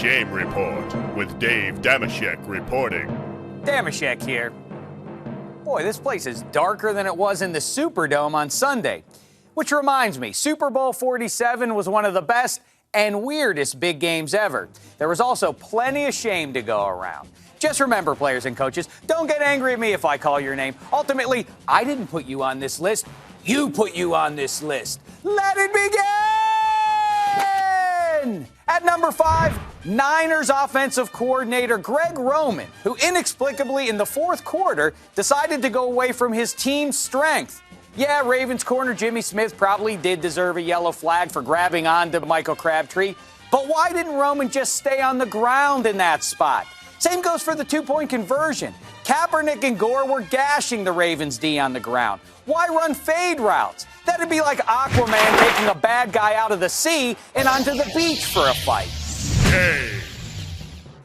Shame Report with Dave Damashek reporting. Damashek here. Boy, this place is darker than it was in the Superdome on Sunday. Which reminds me, Super Bowl 47 was one of the best and weirdest big games ever. There was also plenty of shame to go around. Just remember, players and coaches, don't get angry at me if I call your name. Ultimately, I didn't put you on this list. You put you on this list. Let it begin! At number 5, Niners offensive coordinator Greg Roman, who inexplicably in the fourth quarter decided to go away from his team's strength. Yeah, Ravens corner Jimmy Smith probably did deserve a yellow flag for grabbing onto Michael Crabtree, but why didn't Roman just stay on the ground in that spot? Same goes for the two-point conversion. Kaepernick and Gore were gashing the Ravens D on the ground. Why run fade routes? That'd be like Aquaman taking a bad guy out of the sea and onto the beach for a fight. Hey.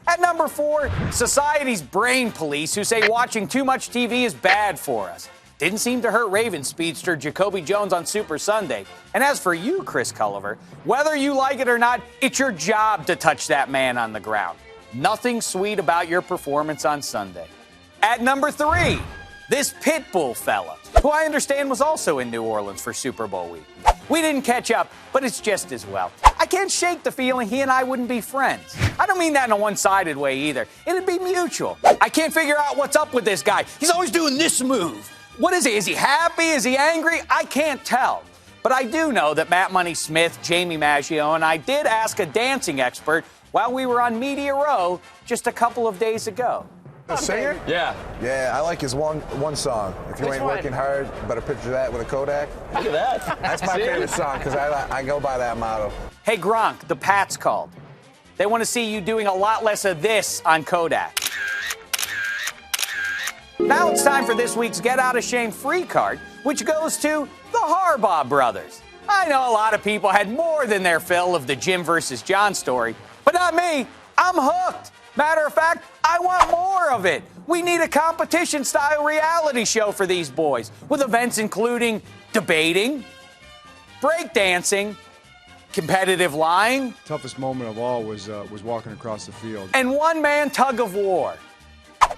At number 4, society's brain police who say watching too much TV is bad for us. Didn't seem to hurt Ravens speedster Jacoby Jones on Super Sunday. And as for you, Chris Culliver, whether you like it or not, it's your job to touch that man on the ground. Nothing sweet about your performance on Sunday. At number 3, this Pitbull fella, who I understand was also in New Orleans for Super Bowl week. We didn't catch up, but it's just as well. I can't shake the feeling he and I wouldn't be friends. I don't mean that in a one-sided way either. It'd be mutual. I can't figure out what's up with this guy. He's always doing this move. What is he? Is he happy? Is he angry? I can't tell. But I do know that Matt Money Smith, Jamie Maggio, and I did ask a dancing expert while we were on Media Row just a couple of days ago. The singer? Yeah. Yeah, I like his one song. If you Which ain't one? working hard, better picture that with a Kodak. Look at that. That's my favorite song because I go by that motto. Hey, Gronk, the Pats called. They want to see you doing a lot less of this on Kodak. Now it's time for this week's Get Out of Shame free card, which goes to the Harbaugh brothers. I know a lot of people had more than their fill of the Jim versus John story, but not me. I'm hooked. Matter of fact, I want more of it. We need a competition-style reality show for these boys, with events including debating, breakdancing, competitive lying, Toughest moment of all was walking across the field. and one-man tug-of-war.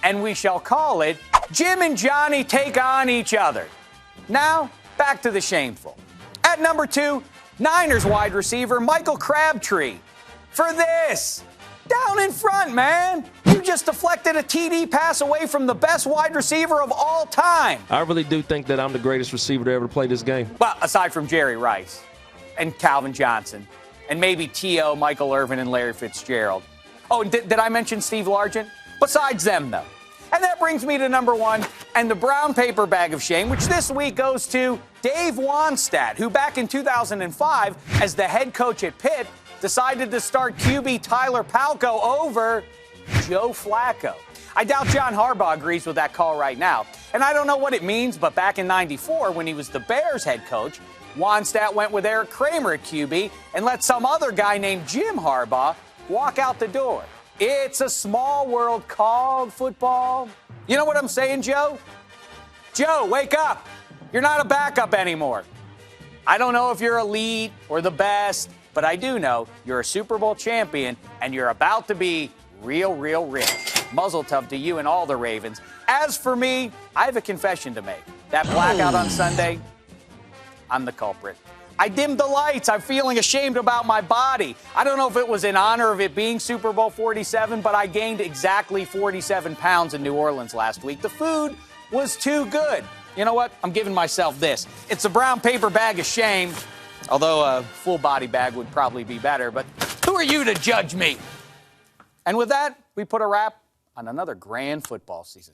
And we shall call it Jim and Johnny Take on Each Other. Now, back to the shameful. At number 2, Niners wide receiver Michael Crabtree. For this, down in front, man. You just deflected a TD pass away from the best wide receiver of all time. I really do think that I'm the greatest receiver to ever play this game. Well, aside from Jerry Rice and Calvin Johnson and maybe T.O., Michael Irvin, and Larry Fitzgerald. Oh, and did I mention Steve Largent? Besides them, though. And that brings me to number 1 and the brown paper bag of shame, which this week goes to Dave Wannstedt, who back in 2005, as the head coach at Pitt, decided to start QB Tyler Palko over Joe Flacco. I doubt John Harbaugh agrees with that call right now. And I don't know what it means, but back in '94, when he was the Bears head coach, Wannstedt went with Eric Kramer at QB and let some other guy named Jim Harbaugh walk out the door. It's a small world called football. You know what I'm saying, Joe? Joe, wake up. You're not a backup anymore. I don't know if you're elite or the best, but I do know you're a Super Bowl champion and you're about to be real rich. Muzzle tough to you and all the Ravens. As for me, I have a confession to make. That blackout on Sunday, I'm the culprit. I dimmed the lights. I'm feeling ashamed about my body. I don't know if it was in honor of it being Super Bowl 47, but I gained exactly 47 pounds in New Orleans last week. The food was too good. You know what? I'm giving myself this. It's a brown paper bag of shame, although a full body bag would probably be better, but who are you to judge me? And with that, we put a wrap on another grand football season.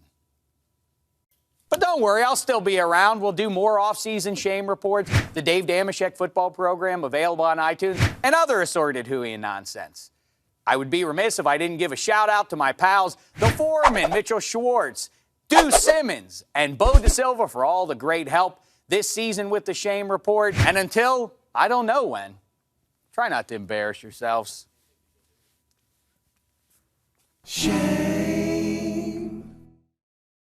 But don't worry, I'll still be around. We'll do more off-season shame reports, the Dave Damashek football program available on iTunes, and other assorted hooey and nonsense. I would be remiss if I didn't give a shout-out to my pals, the Foreman, Mitchell Schwartz, Deuce Simmons, and Bo DeSilva for all the great help this season with the Shame Report. And until I don't know when, try not to embarrass yourselves. Shame.